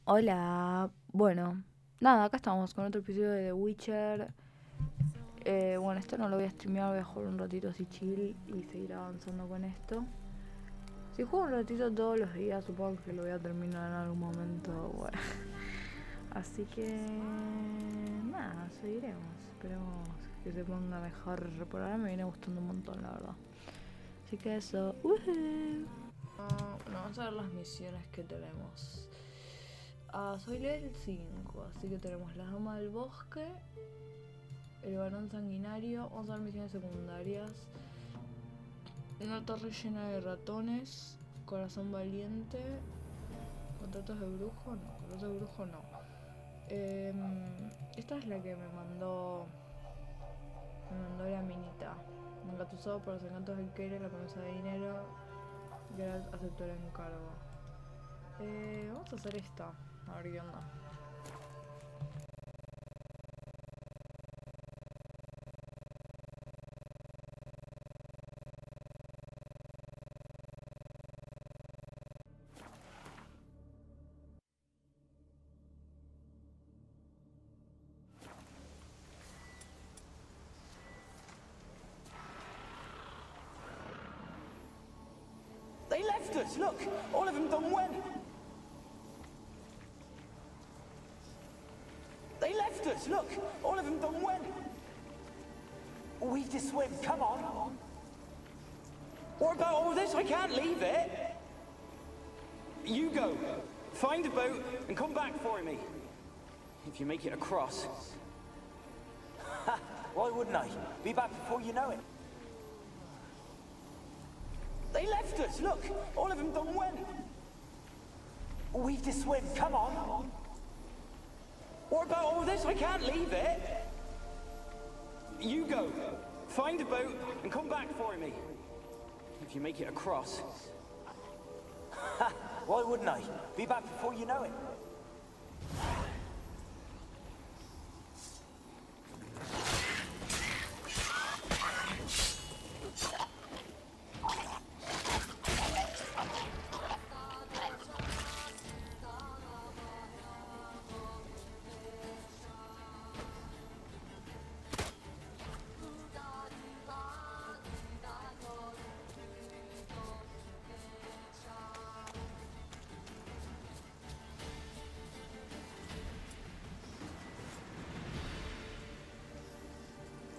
Hola, bueno, nada, acá estamos con otro episodio de The Witcher. Bueno, esto no lo voy a streamear, voy a jugar un ratito así chill y seguir avanzando con esto. Si juego un ratito todos los días, supongo que lo voy a terminar en algún momento. Bueno. Así que nada, seguiremos. Esperemos que se ponga mejor. Por ahora me viene gustando un montón, la verdad. Así que eso. Bueno, vamos a ver las misiones que tenemos. Soy level 5, así que tenemos la dama del bosque, el varón sanguinario, vamos a ver misiones secundarias, una torre llena de ratones, corazón valiente, contratos de brujo, no, contratos de brujo no. Esta es la que me mandó la minita. Engatusado por los encantos del quiero, la promesa de dinero, Geralt aceptó el encargo. Vamos a hacer esta, a ver qué onda. They left us, look! All of them done when? They left us, look! All of them done when? We've to swim, come on! What about all this? I can't leave it! You go. Find a boat and come back for me. If you make it across. Ha! Why wouldn't I? Be back before you know it. They left us, look! All of them done when? We've to swim, come on! What about all this? I can't leave it! You go. Find a boat and come back for me. If you make it across. Ha! Why wouldn't I? Be back before you know it.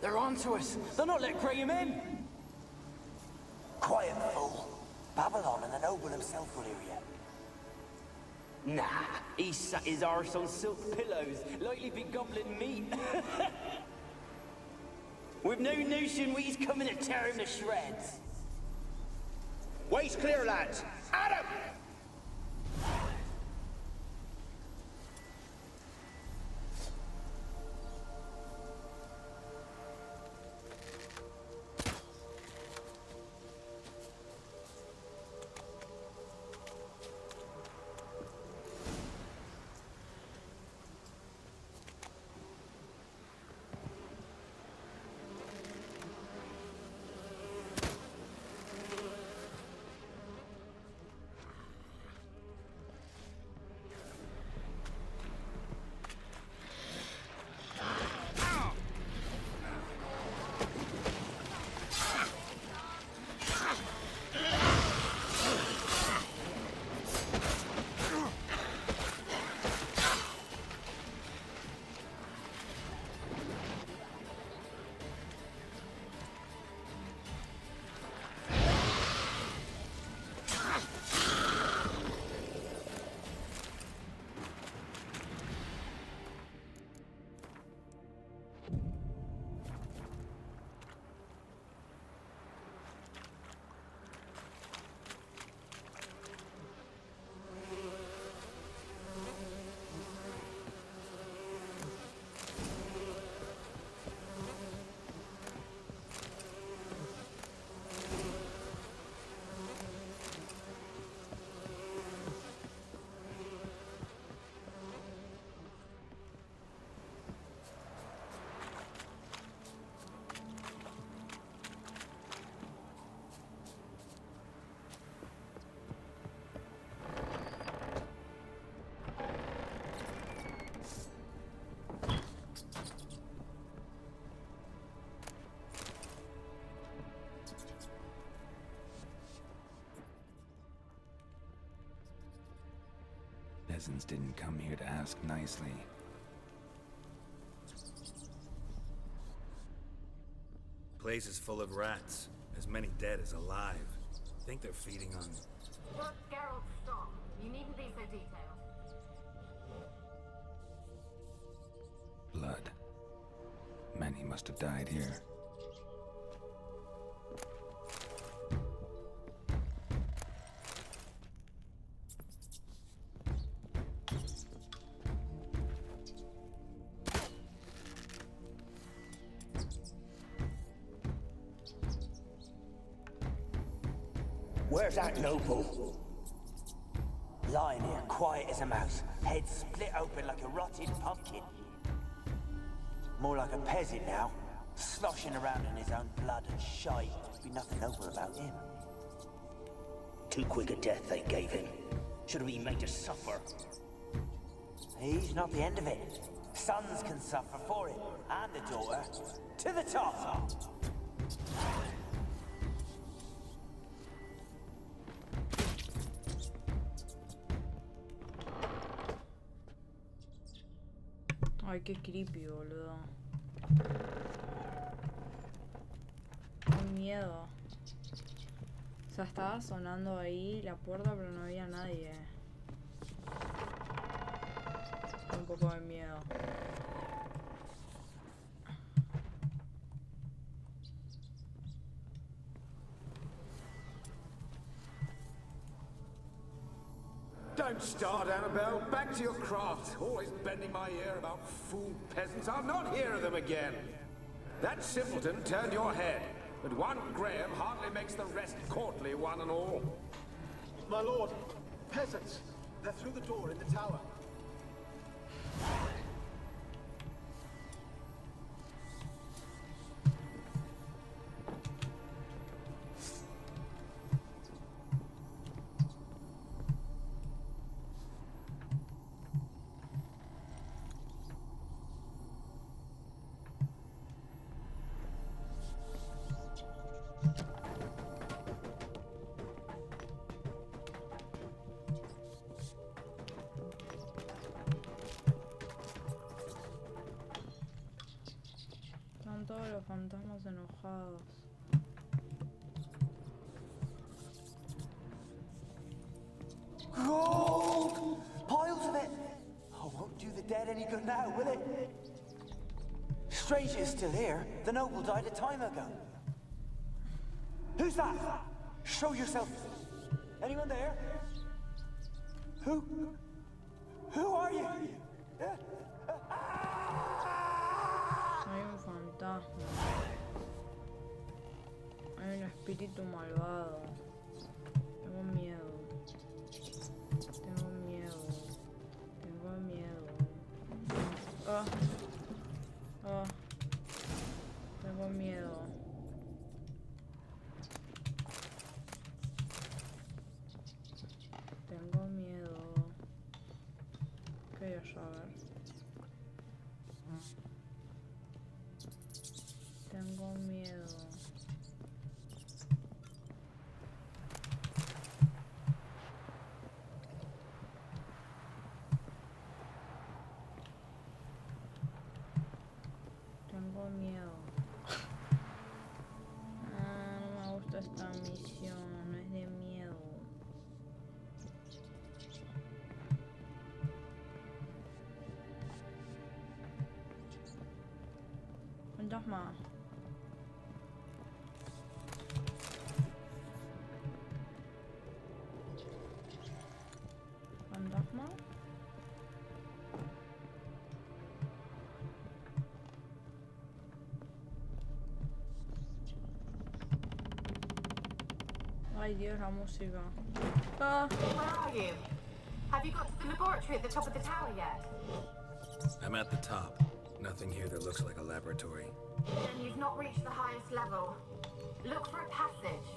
They're onto us. They'll not let Graham in. Quiet, fool. Babylon and the noble himself will hear you. Nah, he sat his arse on silk pillows, likely be gobbling meat. With no notion we's coming to tear him to shreds. Waist clear, lads. Adam! peasants didn't come here to ask nicely. Place is full of rats. As many dead as alive. Think they're feeding on... Geralt, stop. You needn't be so detailed. Blood. Many must have died here. Where's that noble? Lying here, quiet as a mouse, head split open like a rotted pumpkin. More like a peasant now, sloshing around in his own blood and shite. There'd be nothing noble about him. Too quick a death they gave him. Should have been made to suffer. He's not the end of it. Sons can suffer for it, and the daughter. To the top! Ay, qué creepy, boludo. Qué miedo. O sea, estaba sonando ahí la puerta, pero no había nadie. Un poco de miedo. Don't start, Annabelle. Back to your craft. Always bending my ear about fool peasants. I'll not hear of them again. That simpleton turned your head, but one Graham hardly makes the rest courtly, one and all. My lord, peasants. They're through the door in the tower. Están todos los fantasmas enojados. Gold! Piles of it! Oh, won't do the dead any good now, will it? Strange it's still here. The noble died a time ago. Who's that? Show yourself. Anyone there? Who? Who are you? Hay un fantasma. Hay un espíritu malvado. Tengo miedo. Tengo miedo. Tengo miedo. Ah. Ah. Tengo miedo. Tengo miedo. ¿Qué voy a saber? Tengo miedo. Tengo miedo. No me gusta esta misión, no es de miedo. Fantasma. Fantasma. Ay Dios, la música. Ah. Where are you? Have you got to the laboratory at the top of the tower yet? I'm at the top. Nothing here that looks like a laboratory. Then you've not reached the highest level. Look for a passage.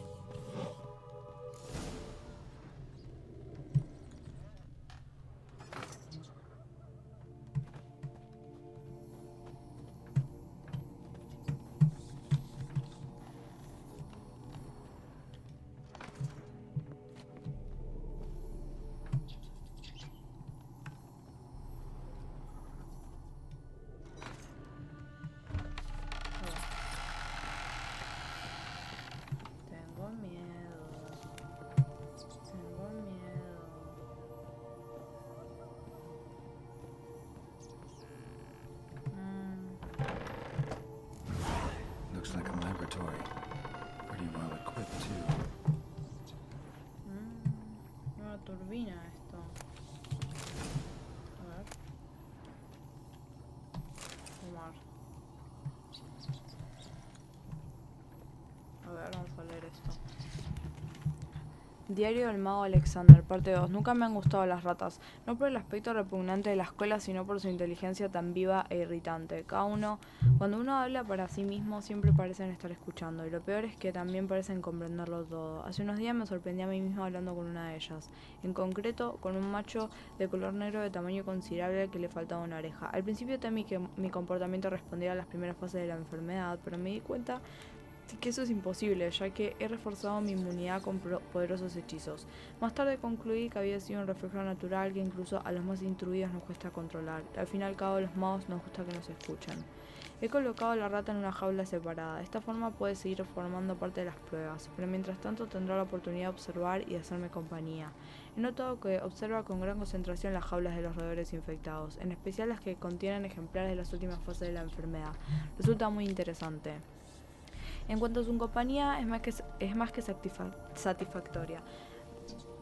turbina esto. A ver. Fumar. A ver, vamos a leer esto. Diario del mago Alexander, parte 2. Nunca me han gustado las ratas, no por el aspecto repugnante de la escuela, sino por su inteligencia tan viva e irritante. Cuando uno habla para sí mismo, siempre parecen estar escuchando, y lo peor es que también parecen comprenderlo todo. Hace unos días me sorprendí a mí mismo hablando con una de ellas, en concreto con un macho de color negro de tamaño considerable que le faltaba una oreja. Al principio temí que mi comportamiento respondiera a las primeras fases de la enfermedad, pero me di cuenta que eso es imposible, ya que he reforzado mi inmunidad con poderosos hechizos. Más tarde concluí que había sido un reflejo natural que incluso a los más instruidos nos cuesta controlar. Al fin y al cabo, a los magos nos gusta que nos escuchen. He colocado a la rata en una jaula separada. De esta forma puede seguir formando parte de las pruebas, pero mientras tanto tendrá la oportunidad de observar y de hacerme compañía. He notado que observa con gran concentración las jaulas de los roedores infectados, en especial las que contienen ejemplares de las últimas fases de la enfermedad. Resulta muy interesante. En cuanto a su compañía, es más que satisfactoria.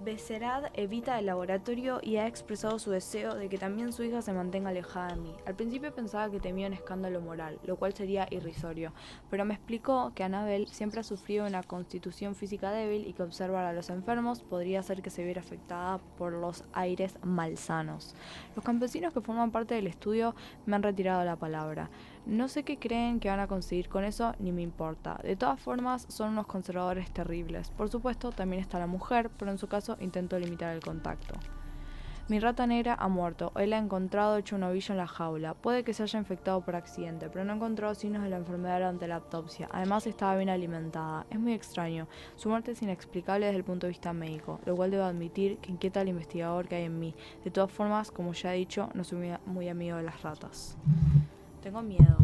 Becerad evita el laboratorio y ha expresado su deseo de que también su hija se mantenga alejada de mí. Al principio pensaba que temía un escándalo moral, lo cual sería irrisorio, pero me explicó que Annabel siempre ha sufrido una constitución física débil y que observar a los enfermos podría hacer que se viera afectada por los aires malsanos. Los campesinos que forman parte del estudio me han retirado la palabra. No sé qué creen que van a conseguir con eso, ni me importa. De todas formas, son unos conservadores terribles. Por supuesto, también está la mujer, pero en su caso intento limitar el contacto. Mi rata negra ha muerto. Él ha encontrado hecho un ovillo en la jaula. Puede que se haya infectado por accidente, pero no ha encontrado signos de la enfermedad durante la autopsia. Además, estaba bien alimentada. Es muy extraño. Su muerte es inexplicable desde el punto de vista médico, lo cual debo admitir que inquieta al investigador que hay en mí. De todas formas, como ya he dicho, no soy muy amigo de las ratas. Tengo miedo.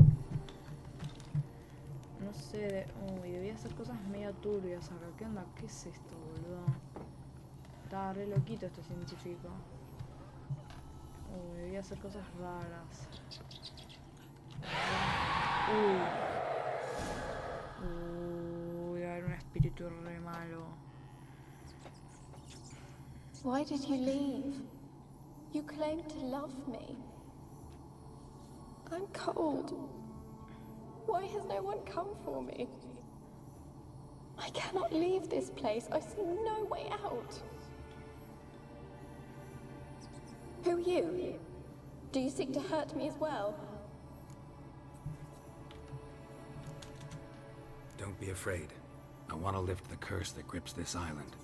No sé, debía hacer cosas medio turbias acá. ¿Qué onda? ¿Qué es esto, boludo? Estaba re loquito este científico. Debía hacer cosas raras. Voy a ver un espíritu re malo. Why did you leave? You claimed to love me. I'm cold. Why has no one come for me? I cannot leave this place. I see no way out. Who are you? Do you seek to hurt me as well? Don't be afraid. I want to lift the curse that grips this island.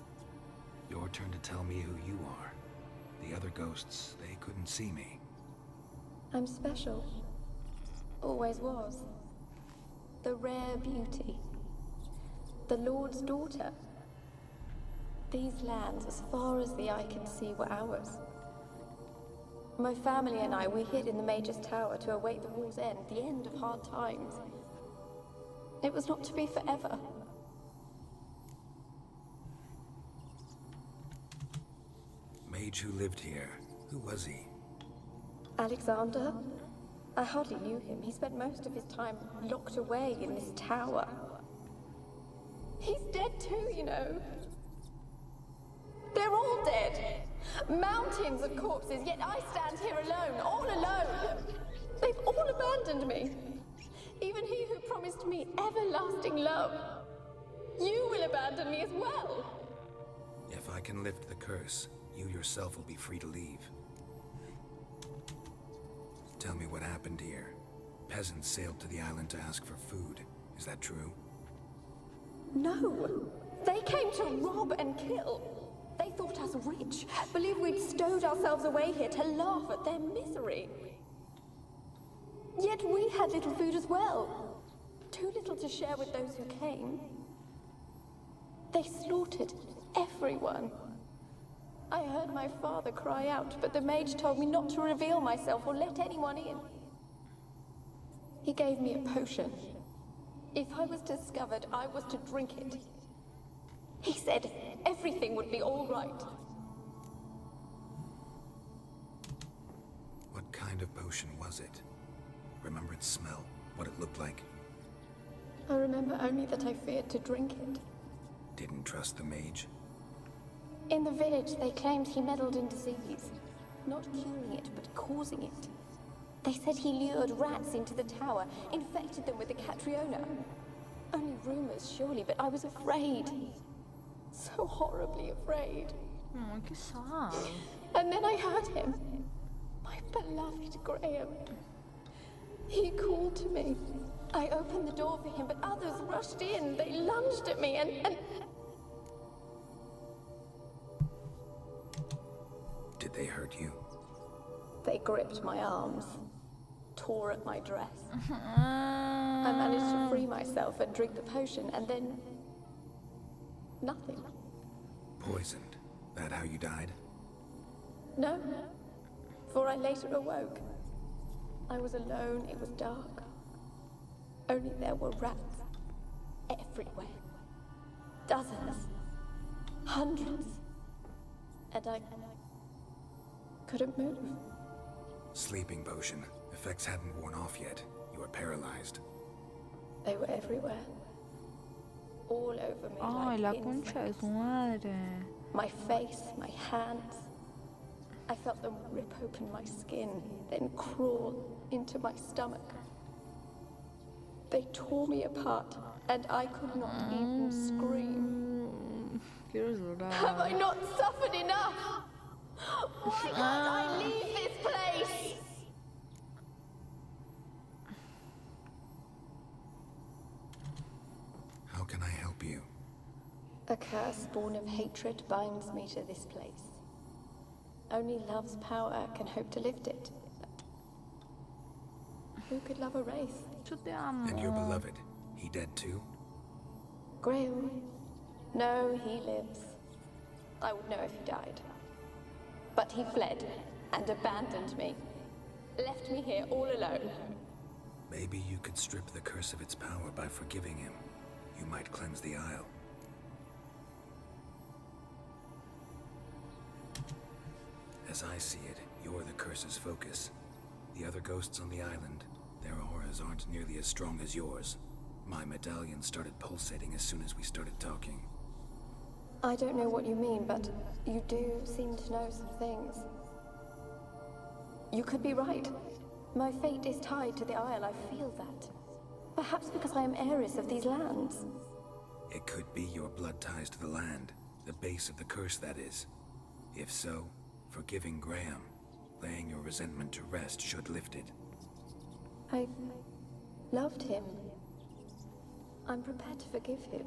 Your turn to tell me who you are. The other ghosts, they couldn't see me. I'm special. Always was. The rare beauty. The Lord's daughter. These lands, as far as the eye can see, were ours. My family and I, we hid in the Major's Tower to await the war's end, the end of hard times. It was not to be forever. Mage who lived here. Who was he? Alexander? I hardly knew him. He spent most of his time locked away in this tower. He's dead too, you know. They're all dead. Mountains of corpses, yet I stand here alone, all alone. They've all abandoned me. Even he who promised me everlasting love. You will abandon me as well. If I can lift the curse, you yourself will be free to leave. Tell me what happened here. Peasants sailed to the island to ask for food. Is that true? No. They came to rob and kill. They thought us rich, believed we'd stowed ourselves away here to laugh at their misery. Yet we had little food as well. Too little to share with those who came. They slaughtered everyone. I heard my father cry out, but the mage told me not to reveal myself or let anyone in. He gave me a potion. If I was discovered, I was to drink it. He said everything would be all right. What kind of potion was it? Remember its smell? What it looked like? I remember only that I feared to drink it. Didn't trust the mage? In the village, they claimed he meddled in disease. Not curing it, but causing it. They said he lured rats into the tower, infected them with the Catriona. Only rumors, surely, but I was afraid. So horribly afraid. Oh, qué sad. And then I heard him. My beloved Graham. He called to me. I opened the door for him, but others rushed in. They lunged at me and... Did they hurt you? They gripped my arms, tore at my dress. I managed to free myself and drink the potion, and then... nothing. Poisoned. That how you died? No, for I later awoke. I was alone, it was dark. Only there were rats everywhere. Dozens. Hundreds. And I couldn't move. Sleeping potion. Effects hadn't worn off yet. You were paralyzed. They were everywhere. All over me Ay, like la concha de insects. su madre. My face, my hands. I felt them rip open my skin, then crawl into my stomach. They tore me apart, and I could not even scream. Quiero llorar. Have I not suffered enough? Why can't I leave this place? How can I help you? A curse born of hatred binds me to this place. Only love's power can hope to lift it. But who could love a wraith? Yo te amo. And your beloved, he dead too? Graham? No, he lives. I would know if he died. But he fled and abandoned me. Left me here all alone. Maybe you could strip the curse of its power by forgiving him. You might cleanse the Isle. As I see it, you're the curse's focus. The other ghosts on the island, their auras aren't nearly as strong as yours. My medallion started pulsating as soon as we started talking. I don't know what you mean, but you do seem to know some things. You could be right. My fate is tied to the Isle, I feel that. Perhaps because I am heiress of these lands. It could be your blood ties to the land, the base of the curse, that is. If so, forgiving Graham, laying your resentment to rest should lift it. I loved him. I'm prepared to forgive him.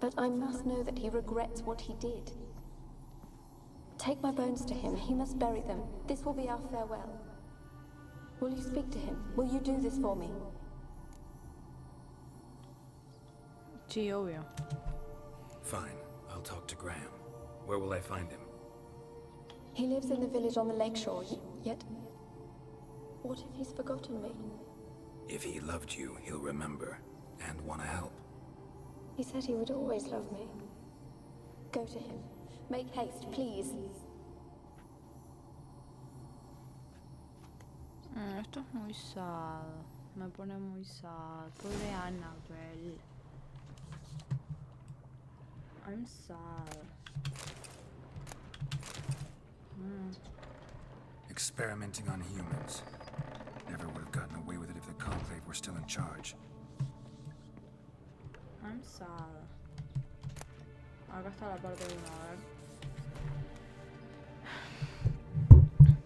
But I must know that he regrets what he did. Take my bones to him. He must bury them. This will be our farewell. Will you speak to him? Will you do this for me? Sí, obvio. Fine, I'll talk to Graham. Where will I find him? He lives in the village on the lakeshore, yet... what if he's forgotten me? If he loved you, he'll remember, and want to help. He said he would always love me. Go to him. Make haste, please. Esto es muy sad. Me pone muy sad. Pobre Annabelle. I'm sad. Experimenting on humans. Never would have gotten away with it if the Conclave were still in charge. I'm sad. Acá está la parte 1, a ver.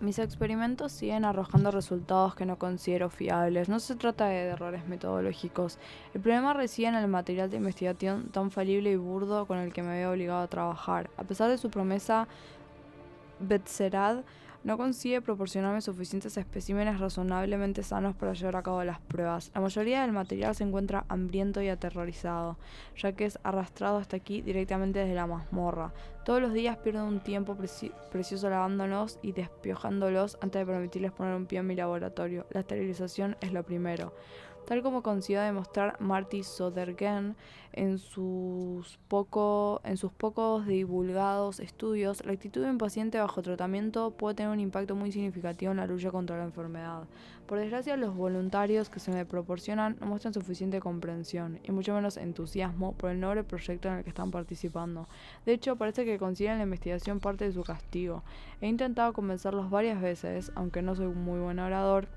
Mis experimentos siguen arrojando resultados que no considero fiables. No se trata de errores metodológicos. El problema reside en el material de investigación tan falible y burdo con el que me había obligado a trabajar. A pesar de su promesa, Betserad no consigue proporcionarme suficientes especímenes razonablemente sanos para llevar a cabo las pruebas. La mayoría del material se encuentra hambriento y aterrorizado, ya que es arrastrado hasta aquí directamente desde la mazmorra. Todos los días pierdo un tiempo precioso lavándolos y despiojándolos antes de permitirles poner un pie en mi laboratorio. La esterilización es lo primero. Tal como consiguió demostrar Marty Sodergren en sus pocos divulgados estudios, la actitud de un paciente bajo tratamiento puede tener un impacto muy significativo en la lucha contra la enfermedad. Por desgracia, los voluntarios que se me proporcionan no muestran suficiente comprensión y mucho menos entusiasmo por el noble proyecto en el que están participando. De hecho, parece que consideran la investigación parte de su castigo. He intentado convencerlos varias veces, aunque no soy un muy buen orador,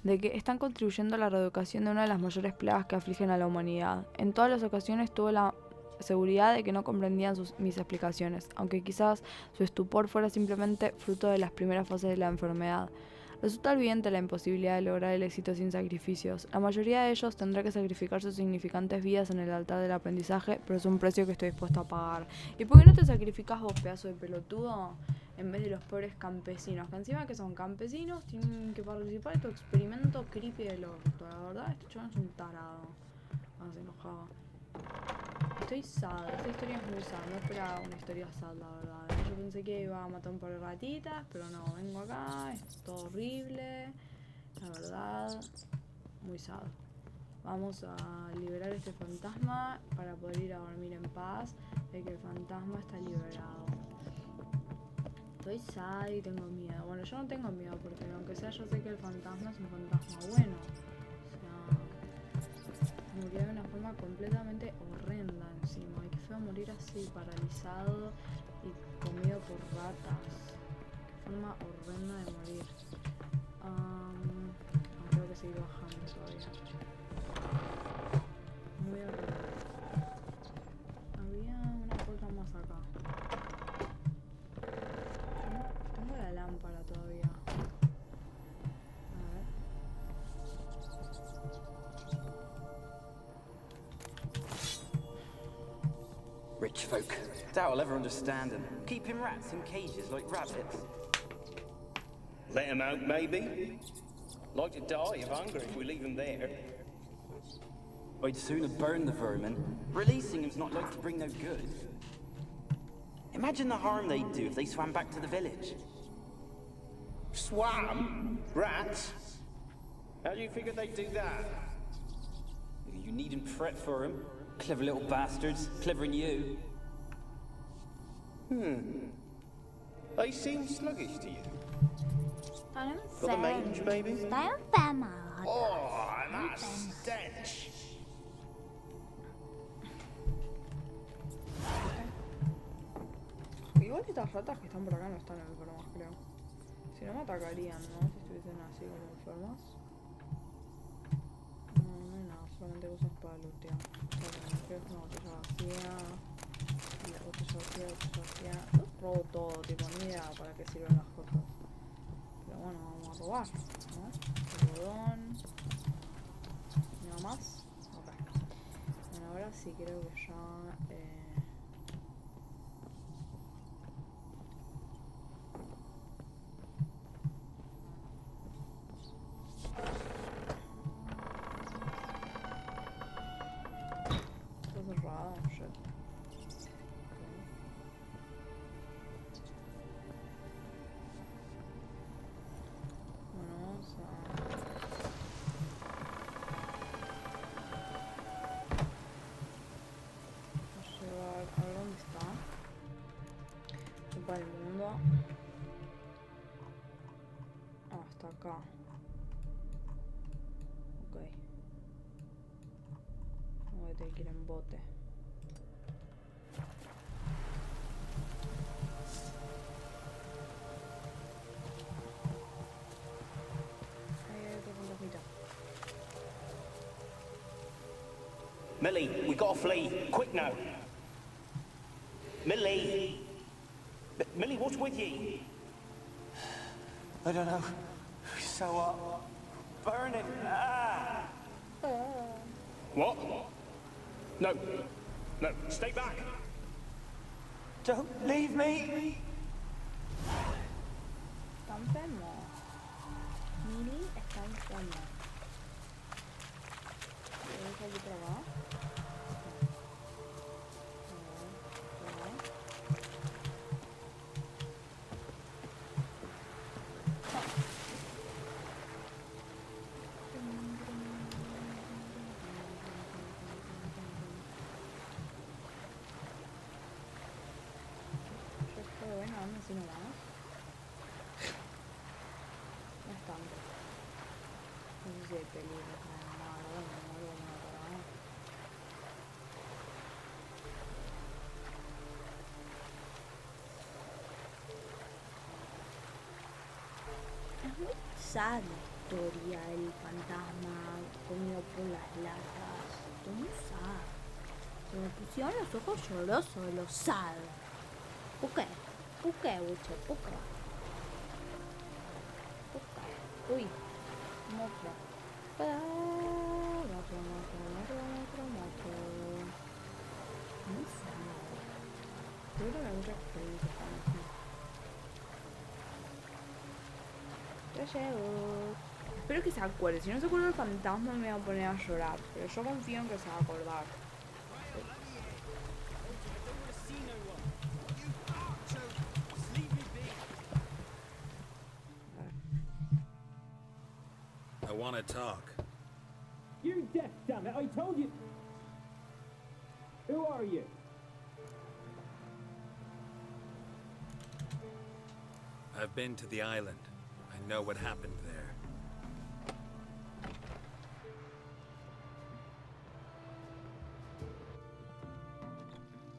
de que están contribuyendo a la reeducación de una de las mayores plagas que afligen a la humanidad. En todas las ocasiones tuve la seguridad de que no comprendían mis explicaciones, aunque quizás su estupor fuera simplemente fruto de las primeras fases de la enfermedad. Resulta evidente la imposibilidad de lograr el éxito sin sacrificios. La mayoría de ellos tendrá que sacrificar sus significantes vidas en el altar del aprendizaje, pero es un precio que estoy dispuesto a pagar. ¿Y por qué no te sacrificas vos, pedazo de pelotudo, en vez de los pobres campesinos? Que encima que son campesinos, tienen que participar de tu experimento creepy del orto. La verdad, este chaval es un tarado. Se enojaba. Estoy sad, esta historia es muy sad, no esperaba una historia sad, la verdad. Yo pensé que iba a matar un par de ratitas, pero no, vengo acá, es todo horrible, la verdad, muy sad. Vamos a liberar este fantasma para poder ir a dormir en paz, de que el fantasma está liberado. Estoy sad y tengo miedo. Bueno, yo no tengo miedo porque aunque sea yo sé que el fantasma es un fantasma bueno. Murió de una forma completamente horrenda encima. Ay, qué feo morir así, paralizado y comido por ratas. Qué forma horrenda de morir. Tengo que seguir bajando todavía. Muy horrible. Había una puerta más acá. Tengo la lámpara todavía. Rich folk. Doubt I'll ever understand them. Keeping rats in cages like rabbits. Let them out, maybe? Like to die of hunger if we leave them there. I'd sooner burn the vermin. Releasing them's not like to bring no good. Imagine the harm they'd do if they swam back to the village. Swam? Rats? How do you figure they'd do that? You needn't fret for them. Clever little bastards. Clever than you. They seem sluggish to you. I'm Got the mange, maybe? enferma. Oh, that stench! Igual estas ratas que están por acá no están enfermas, creo. Si no me atacarían, ¿no? Si estuviesen así como enfermas. No hay nada, solamente cosas para lootear. Creo que es una botella vacía. Y la botella vacía. Yo robo todo, tipo, ni idea para qué sirven las cosas. Pero bueno, vamos a robar, ¿no? Algodón. ¿Nada más? Ok. Bueno, ahora sí creo que ya... el mundo hasta acá. Ok. Voy a tener que ir en bote. Ahí hay otro fantasmita. Millie, we gotta flee. Quick now. Millie! Millie, what's with ye? I don't know. So what? Burning. Ah! What? No. No, stay back. Don't leave me! Está enfermo. Millie está enfermo. ¿Quieres salir por acá? así nomás. No es tanto. No sé si hay peligros, Es muy sad la historia, el fantasma comido por las latas. Estoy muy sad. Se me pusieron los ojos llorosos de lo sad. ¿Por qué? ¿Por qué, Witcher? ¿Por qué? ¿Por qué? Uy, moto. Moto. Muy sad. Yo creo que hay mucha experiencia con eso. Ya llego. Espero que se acuerde. Si no se acuerda el fantasma me va a poner a llorar. Pero yo confío en que se va a acordar. I want to talk. You're deaf, damn it! I told you. Who are you? I've been to the island. I know what happened there.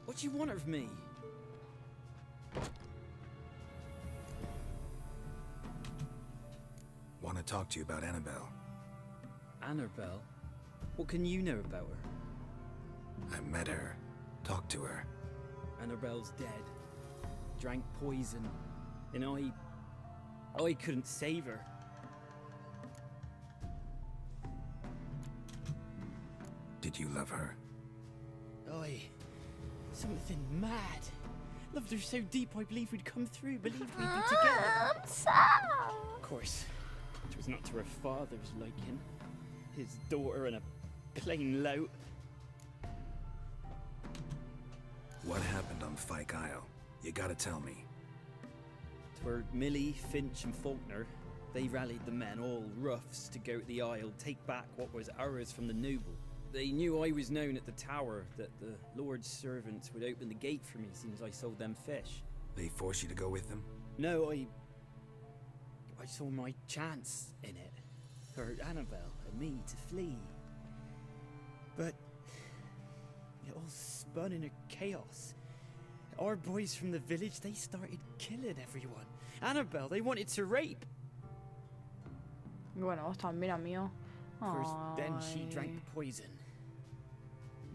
What do you want of me? Want to talk to you about Annabelle. Annabelle? What can you know about her? I met her. Talked to her. Annabelle's dead. Drank poison. And I couldn't save her. Did you love her? Something mad. Loved her so deep I believed we'd come through, believed we'd be together. I'm sad. Of course, it was not to her father's liking. His daughter and a plain lout. What happened on Fyke Isle? You gotta tell me. 'Twere Millie, Finch and Faulkner. They rallied the men, all roughs, to go to the Isle, take back what was ours from the noble. They knew I was known at the tower, that the Lord's servants would open the gate for me since I sold them fish. They forced you to go with them? No, I saw my chance in it. For Annabelle and me to flee. But it all spun in a chaos. Our boys from the village, they started killing everyone. Annabelle, they wanted to rape. Bueno, vos también, amigo. First, then she drank the poison.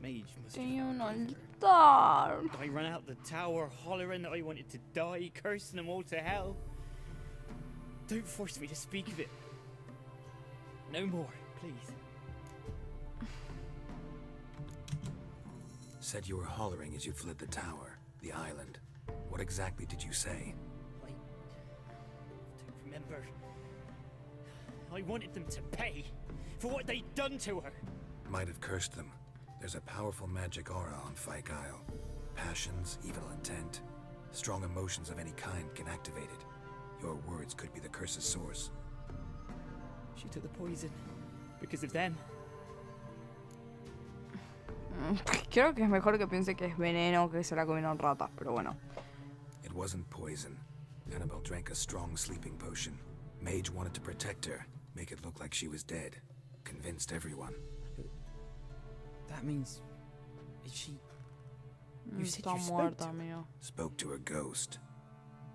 Mage must have Tenía un forgiven her. altar. I ran out the tower hollering that I wanted to die, cursing them all to hell. Don't force me to speak of it. No more, please. Said you were hollering as you fled the tower, the island. What exactly did you say? I don't remember. I wanted them to pay for what they'd done to her. Might have cursed them. There's a powerful magic aura on Fyke Isle. Passions, evil intent, strong emotions of any kind can activate it. Your words could be the curse's source. She took the poison because of them. Creo que es mejor que piense que es veneno, que se la comieron ratas, pero bueno. It wasn't poison. Annabelle drank a strong sleeping potion. Mage wanted to protect her, make it look like she was dead. Convinced everyone. That means... Is she... You said Está you spoke muerta, to her. amigo. Spoke to her ghost.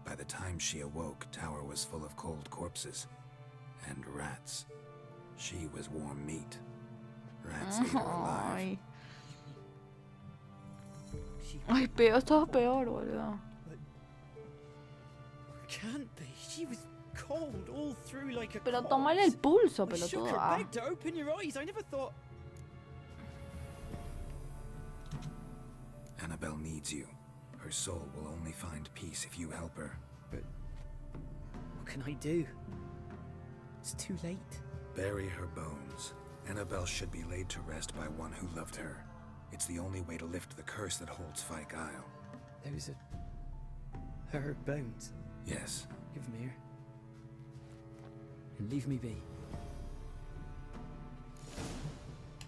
By the time she awoke, Tower was full of cold corpses. And rats. She was warm meat. Rats ate her alive. Ay, She ay, peor, estaba peor, boludo. can't be. She was cold all through like a Pero corpse. tomale el pulso, I shook pelotuda. her, begged her, open your eyes. I never thought... Annabelle needs you. Her soul will only find peace if you help her. But what can I do? It's too late. Bury her bones. Annabelle should be laid to rest by one who loved her. It's the only way to lift the curse that holds Fyke Isle. Those are her bones. Yes. Give them here. And leave me be.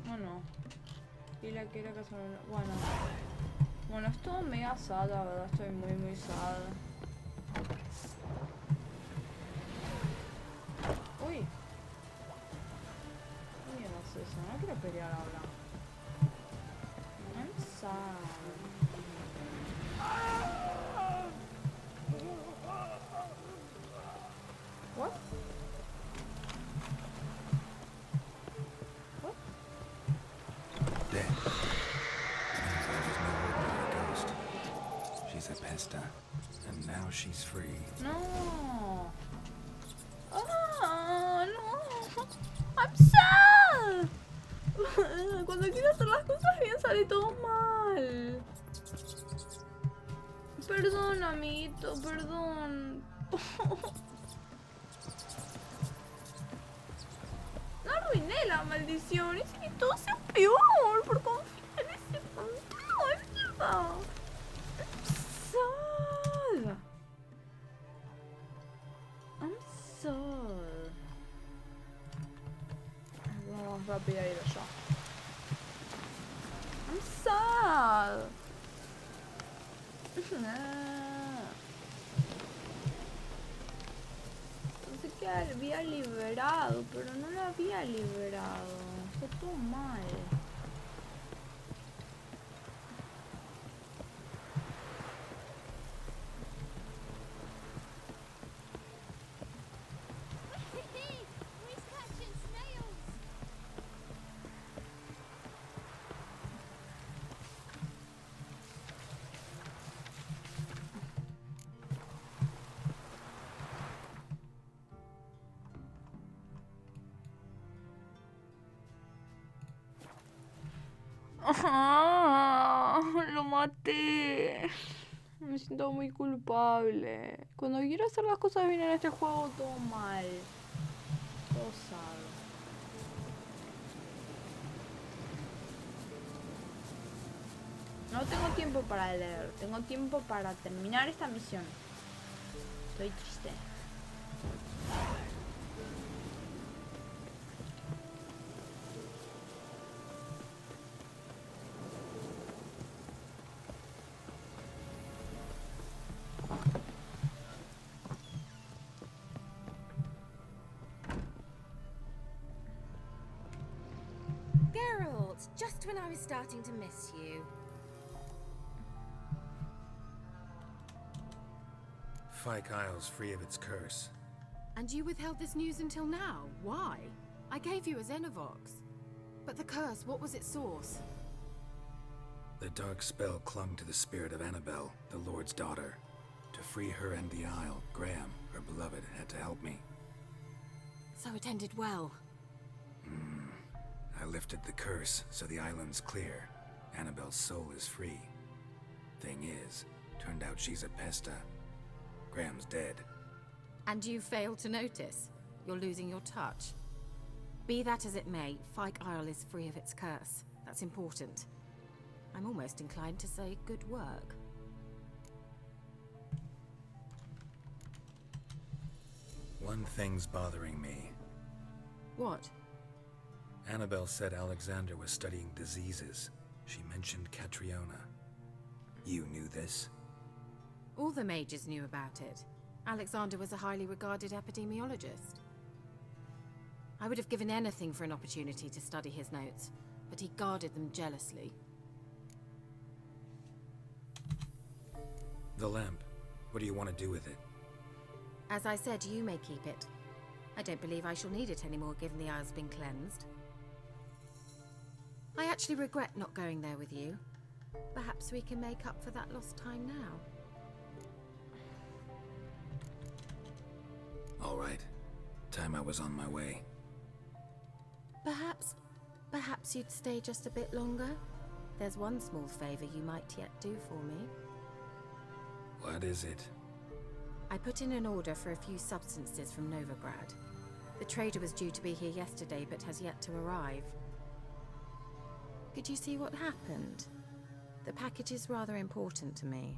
Bueno. Y la que era casa. Bueno. Bueno, esto mega sad, la verdad, estoy muy sad. she's free. No. Ah, no. I'm sad. Cuando quiero hacer las cosas bien sale todo mal. Perdón, amiguito, perdón. No arruiné la maldición. Hice que todo sea peor por confiar en ese fantasma de mierda. I'm sad. Vamos rápido a ir allá. I'm sad. Pensé que había liberado, pero no lo había liberado. Fue todo mal. Lo maté. Me siento muy culpable. Cuando quiero hacer las cosas bien en este juego, todo mal. Todo sad. No tengo tiempo para leer. Tengo tiempo para terminar esta misión. Estoy triste. Just when I was starting to miss you. Fyke Isle's free of its curse. And you withheld this news until now. Why? I gave you a Xenovox. But the curse, what was its source? The dark spell clung to the spirit of Annabelle, the Lord's daughter. To free her and the Isle, Graham, her beloved, had to help me. So it ended well. I lifted the curse, so the island's clear. Annabelle's soul is free. Thing is, turned out she's a pesta. Graham's dead. And you failed to notice. You're losing your touch. Be that as it may, Fyke Isle is free of its curse. That's important. I'm almost inclined to say good work. One thing's bothering me. What? Annabelle said Alexander was studying diseases. She mentioned Catriona. You knew this? All the mages knew about it. Alexander was a highly regarded epidemiologist. I would have given anything for an opportunity to study his notes, but he guarded them jealously. The lamp. What do you want to do with it? As I said, you may keep it. I don't believe I shall need it anymore, given the Isle's been cleansed. I actually regret not going there with you. Perhaps we can make up for that lost time now. All right. Time I was on my way. Perhaps you'd stay just a bit longer? There's one small favor you might yet do for me. What is it? I put in an order for a few substances from Novigrad. The trader was due to be here yesterday, but has yet to arrive. Could you see what happened? The package is rather important to me.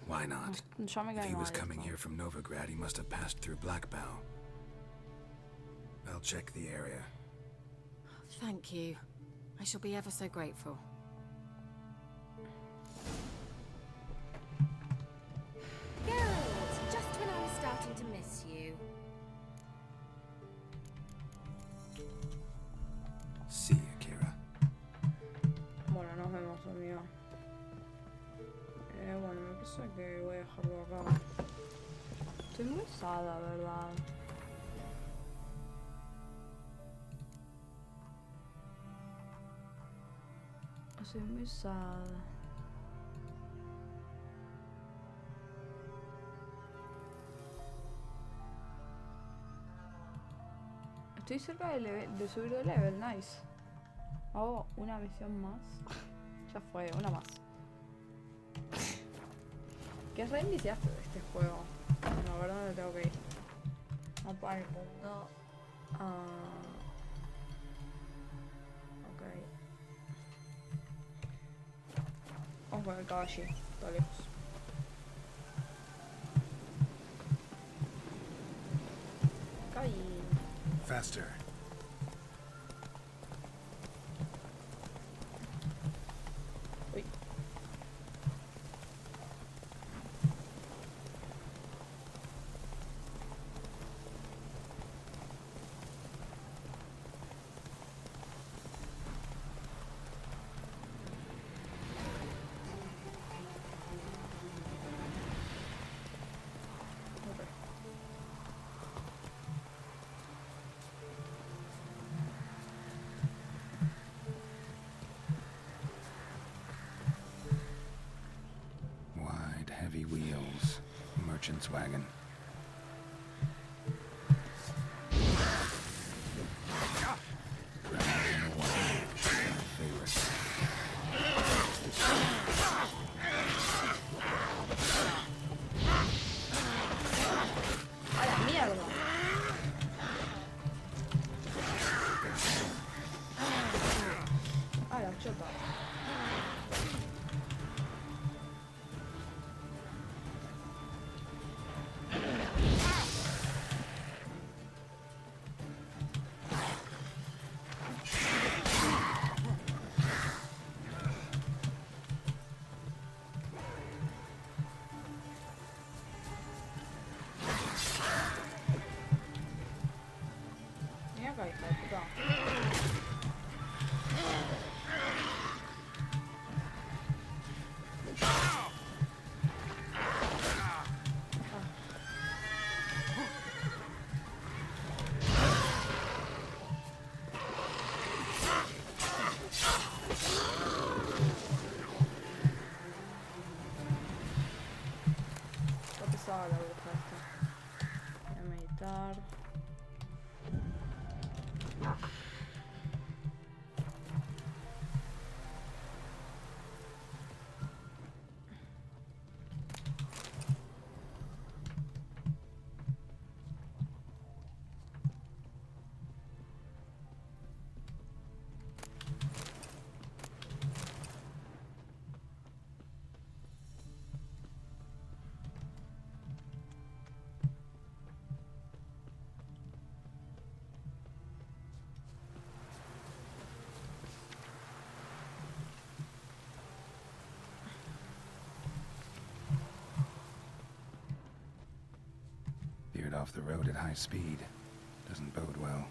Why not? If he was coming here from Novigrad, he must have passed through Blackbow. I'll check the area. Thank you. I shall be ever so grateful. Geralt, just when I was starting to miss you. See you, Kira. Bueno, nos vemos, amigo. Bueno, me parece que voy a dejarlo acá. Estoy muy sada, ¿verdad? Estoy muy sad. Estoy cerca de subir de level, nice. Hago una misión más. Ya fue, una más. ¿Qué re enviciaste de este juego? La verdad me tengo que ir. Mapa del mundo. Ok. Vamos con el caballito, está lejos. Caballito. Faster. Uy. Wide, heavy wheels. Merchant's wagon. ¡A la mierda! ¡A la chota! Mira acá, hija de puta. Está pesada la bruja esta. Voy a meditar. Veered off the road at high speed. Doesn't bode well.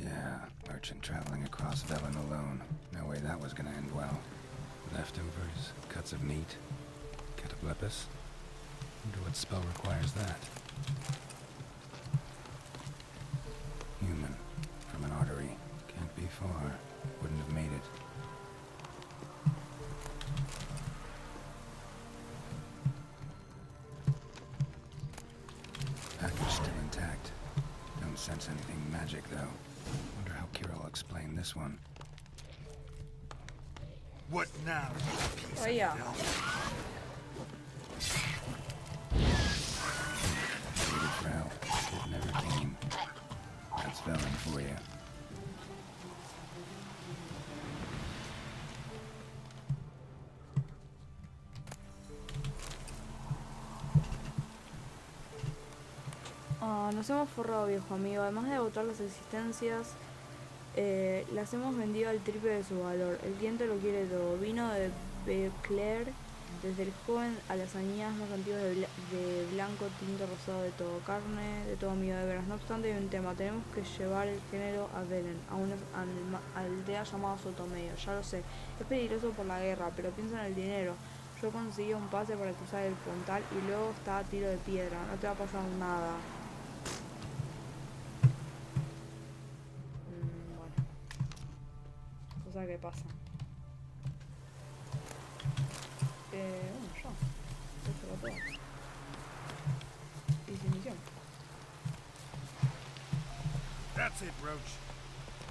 Yeah, merchant traveling across Velen alone. No way that was gonna end well. Leftovers, cuts of meat, cataplepis. Wonder what spell requires that. Human, from an artery. Can't be far. Wouldn't have made it. Package still intact. Don't sense anything magic, though. Wonder how Kira will explain this one. What now? Oh yeah. Waited for help. It never came. That's Velen for you. Nos hemos forrado, viejo amigo. Además de agotar las existencias, las hemos vendido al triple de su valor. El cliente lo quiere todo. Vino de Becler, desde el joven a las añadas más antiguas de blanco, tinto, rosado, de todo. Carne, de todo amigo de veras. No obstante, hay un tema. Tenemos que llevar el género a Velen, a una aldea llamada Sotomeyo. Ya lo sé. Es peligroso por la guerra, pero piensa en el dinero. Yo conseguí un pase para cruzar el puntal y luego está a tiro de piedra. No te va a pasar nada. qué pasa. Bueno, ya. Esto era todo. Y sin misión. That's it, Roach.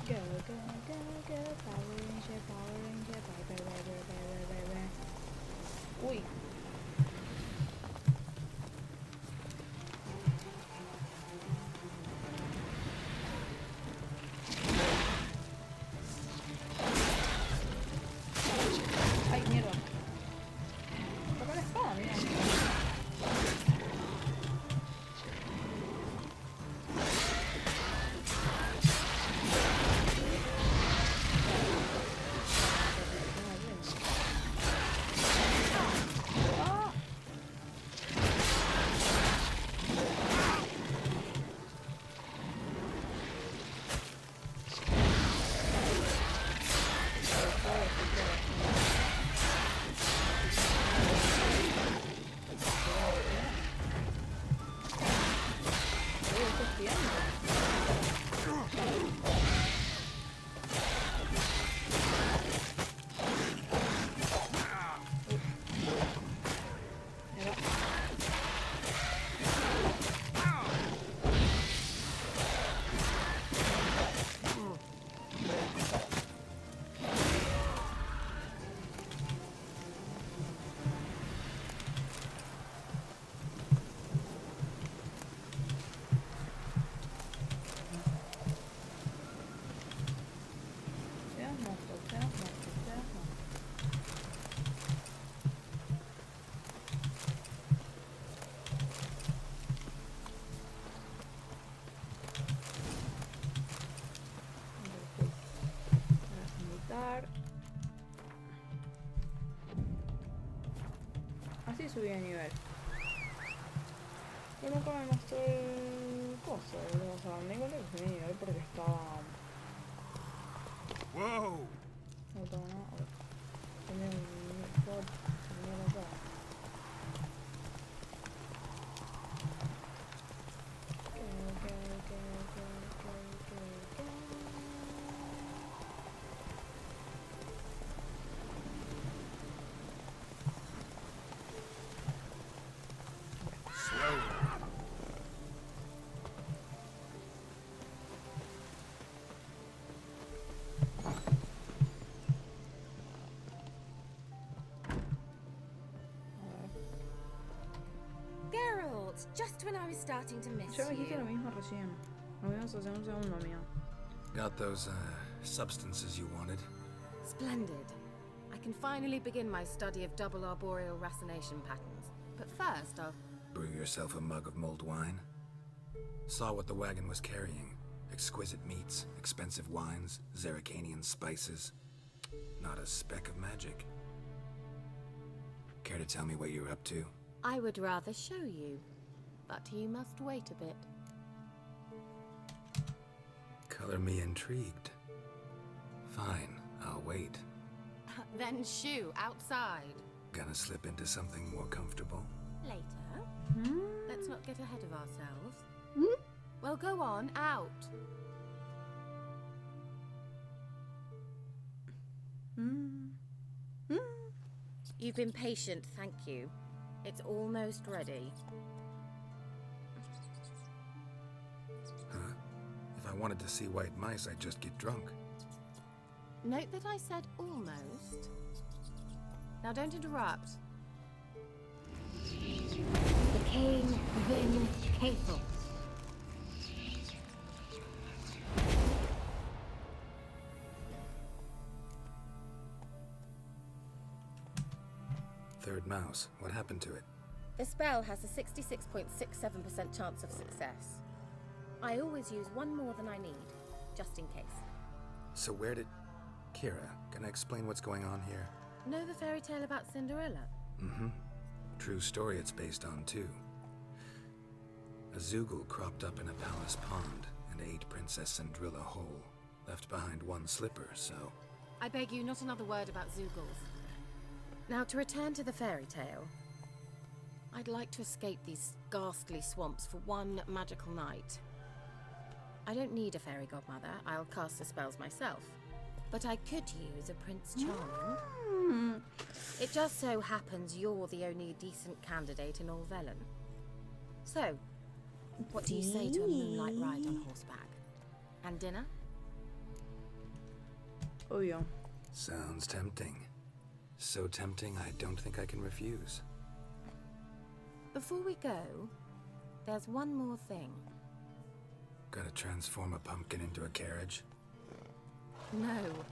Go, go, go, go, Power Ranger, bye, bye, bye, bye, bye, bye, bye. Uy. Ay, mierda. Toca la espada, mira. Así subí de nivel. Pero nunca me mostró el coso, boludo. O sea, me igual que subí de nivel porque estaba... Whoa! No tengo nada. Tenía un spot. Tenía la cara. Geralt, just when I was starting to miss Ya me dijiste you. lo mismo recién. Lo vimos hace un segundo, mío. Got those, substances you wanted? Splendid. I can finally begin my study of double arboreal racination patterns. But first, I'll... Brew yourself a mug of mulled wine? Saw what the wagon was carrying. Exquisite meats, expensive wines, Zerrikanian spices. Not a speck of magic. Care to tell me what you're up to? I would rather show you, but you must wait a bit. Color me intrigued. Fine, I'll wait. Then shoo, outside. Gonna slip into something more comfortable? Later. Let's not get ahead of ourselves. Well, go on, out. You've been patient, thank you. It's almost ready. Huh? If I wanted to see white mice, I'd just get drunk. Note that I said almost. Now don't interrupt. The king Vin Cathel. Third mouse. What happened to it? The spell has a 66.67% chance of success. I always use one more than I need, just in case. So where did... Kira, can I explain what's going on here? Know the fairy tale about Cinderella? Mm-hmm. True story it's based on, too. A Zoogle cropped up in a palace pond and ate Princess Cinderella whole. Left behind one slipper, so... I beg you, not another word about Zoogles. Now, to return to the fairy tale. I'd like to escape these ghastly swamps for one magical night. I don't need a fairy godmother. I'll cast the spells myself. but I could use a Prince Charming. It just so happens you're the only decent candidate in all Velen. So, what do you say to a moonlight ride on horseback? And dinner? Obvio. Sounds tempting. So tempting, I don't think I can refuse. Before we go, there's one more thing. Gotta transform a pumpkin into a carriage? No.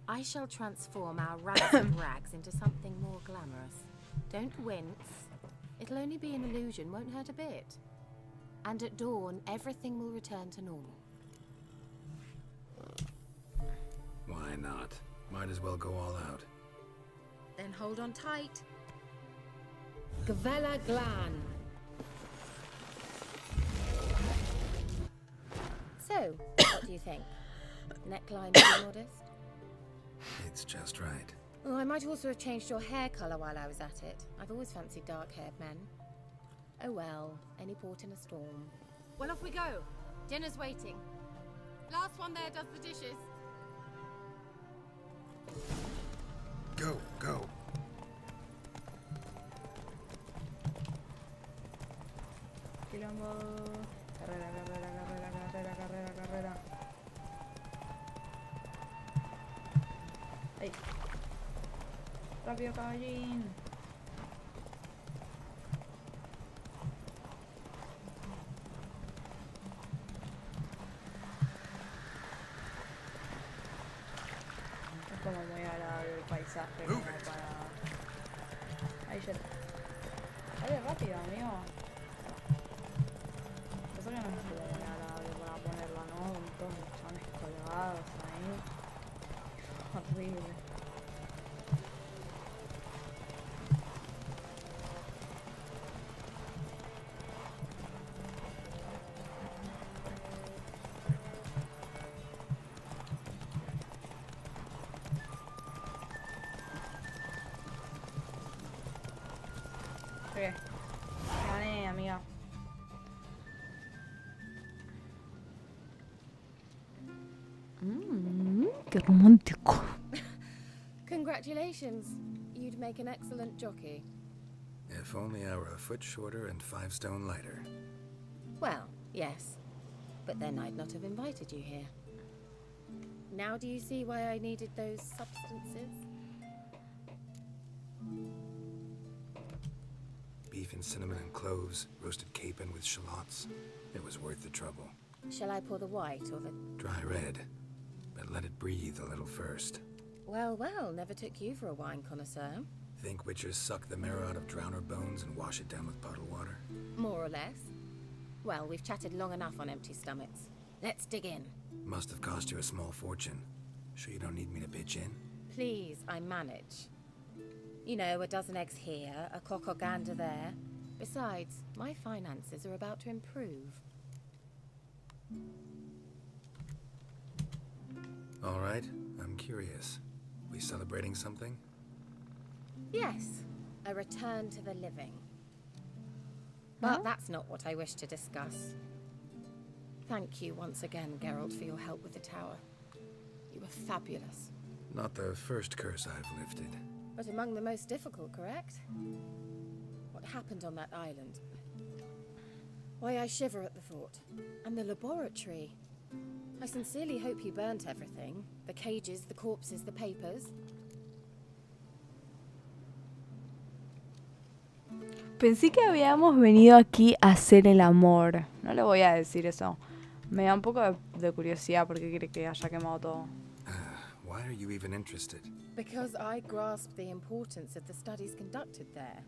I shall transform our ransom rags into something more glamorous. Don't wince. It'll only be an illusion, won't hurt a bit. And at dawn, everything will return to normal. Why not? Might as well go all out. Then hold on tight. Gavella Glan. So, what do you think? Neckline too modest? It's just right. Oh, I might also have changed your hair colour while I was at it. I've always fancied dark-haired men. Oh well, any port in a storm. Well, off we go. Dinner's waiting. Last one there does the dishes. Go, go. Quilombo. Carrera, carrera, carrera, carrera, carrera, carrera. ¡Ey! ¡Rápido, caballín! Es como muy agradable el paisaje como para... Ahí ya... Dale rápido, amigo. Eso que no es como muy agradable para ponerla, ¿no? Con todos los chanes colgados ahí. Horrible. ¿Qué? Gané, amiga. Qué romántico. Congratulations. You'd make an excellent jockey. If only I were a foot shorter and 5 stone lighter. Well, yes. But then I'd not have invited you here. Now do you see why I needed those substances? Beef and cinnamon and cloves, roasted capon with shallots. It was worth the trouble. Shall I pour the white or the... Dry red, but let it breathe a little first. Well, well, never took you for a wine connoisseur. Think witchers suck the marrow out of drowner bones and wash it down with puddle water? More or less. Well, we've chatted long enough on empty stomachs. Let's dig in. Must have cost you a small fortune. Sure you don't need me to pitch in? Please, I manage. You know, a dozen eggs here, a cock or gander there. Besides, my finances are about to improve. All right, I'm curious. We celebrating something? Yes, a return to the living. But that's not what I wish to discuss. Thank you once again, Geralt, for your help with the tower. You were fabulous. Not the first curse I've lifted. But among the most difficult, correct? What happened on that island? Why, I shiver at the thought. And the laboratory. I sincerely hope you burnt everything. The cages, the corpses, the papers. Pensé que habíamos venido aquí a hacer el amor. No le voy a decir eso. Me da un poco de curiosidad porque quiere que haya quemado todo. Why are you even interested? Because I grasp the importance of the studies conducted there.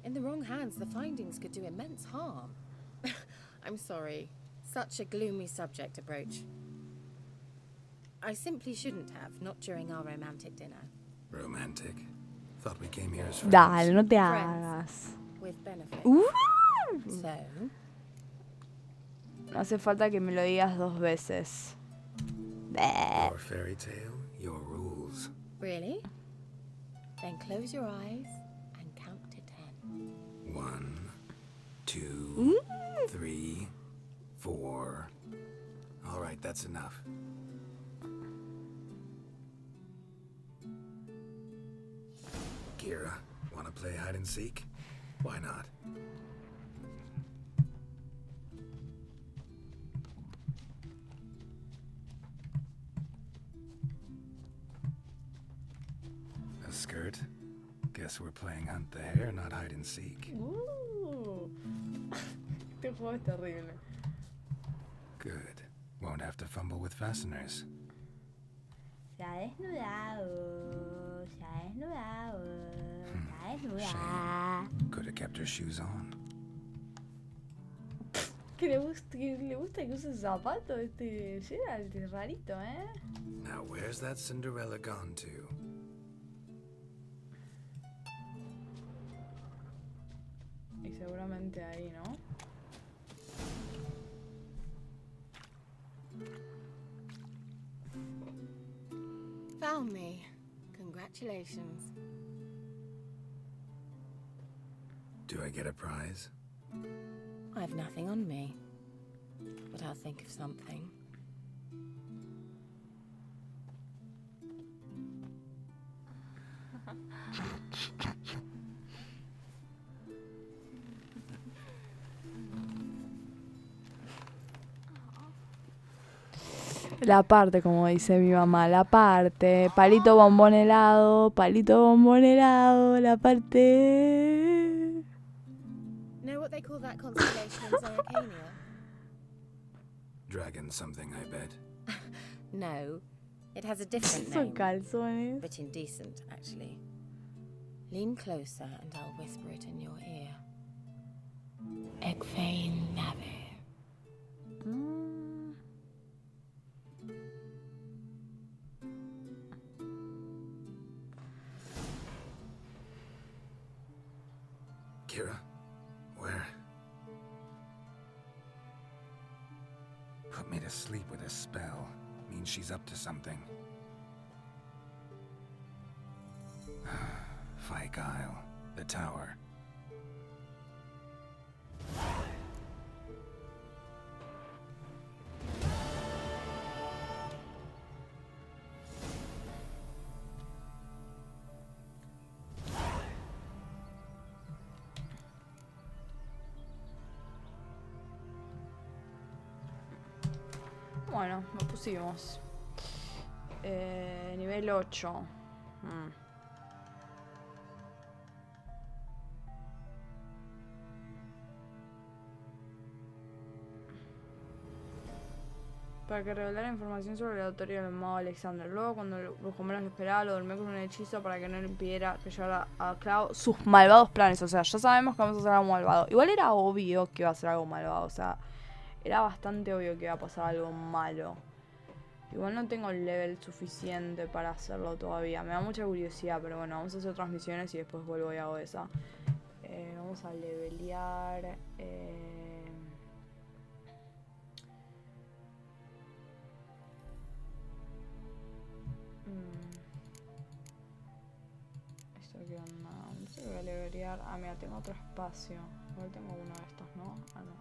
In the wrong hands, the findings could do immense harm. I'm sorry. Such a gloomy subject to broach. I simply shouldn't have, not during our romantic dinner. Romantic? Thought we came here as friends. Dale, no te hagas. With benefits. So, no hace falta que me lo digas 2 veces. Your fairy tale, your rules. Really? Then close your eyes and count to 10. 1, 2, 3, 4. All right, that's enough. Wanna play hide and seek? Why not? A skirt? Guess we're playing hunt the hare, not hide and seek. Este juego es terrible. Good. Won't have to fumble with fasteners. Se ha desnudado. Se ha desnudado. Se ha desnudado. Shame. Could have kept her shoes on. Que le gusta que use zapatos este Geralt, es rarito, ¿eh? Now where's that Cinderella gone to? Y seguramente ahí, ¿no? Found me. Congratulations. Do I get a prize? I've nothing on me, but I'll think of something. La parte, como dice mi mamá, la parte. Palito bombón helado, la parte. Know what they call that constellation in Zeracania? Dragon something, I bet. No, it has a different Son name, calzones. but indecent, actually. Lean closer and I'll whisper it in your ear. Egfain Nave. Kira? Where? Put me to sleep with a spell. Means she's up to something. Fyke Isle. The tower. Bueno, nos pusimos. Nivel 8. Para que revelara información sobre la autoría del mago Alexander. Luego, cuando el brujo menos lo esperaba, lo durmió con un hechizo para que no le impidiera que llevara a cabo sus malvados planes. O sea, ya sabemos que vamos a hacer algo malvado. Igual era obvio que iba a ser algo malvado. O sea, era bastante obvio que iba a pasar algo malo. Igual no tengo el level suficiente para hacerlo todavía. Me da mucha curiosidad, pero bueno, vamos a hacer otras misiones y después vuelvo y hago esa. Vamos a levelear. Esto que onda. No sé, voy a levelear. Ah, mira, tengo otro espacio. Igual tengo uno de estos, ¿no? Ah, no,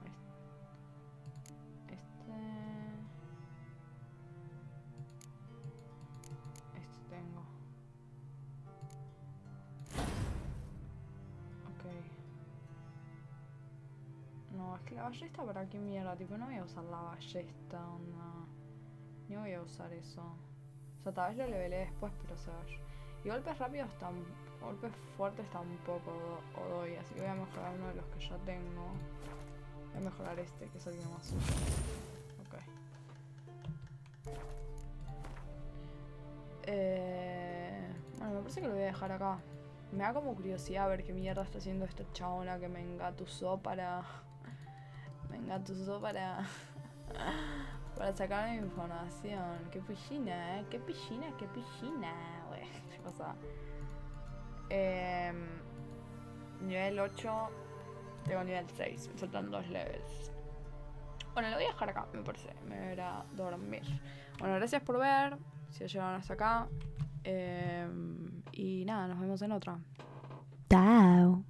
tengo. Ok. No, es que la ballesta para qué mierda, tipo no voy a usar la ballesta, onda. Ni voy a usar eso. O sea, tal vez lo levelé después, pero se vaya. Y golpes rápidos golpes fuertes tampoco doy, así que voy a mejorar uno de los que ya tengo. Voy a mejorar este, que es el que más uso. Ok. Bueno, me parece que lo voy a dejar acá. Me da como curiosidad ver qué mierda está haciendo esta chabona que me engatusó para... para sacarme información. Qué piscina, qué piscina. Ué, qué cosa. Nivel 8. Tengo nivel 6. Me faltan 2 levels. Bueno, lo voy a dejar acá, me parece. Me voy a ir a dormir. Bueno, gracias por ver. Si llegaron hasta acá. Y nada, nos vemos en otra. Chao.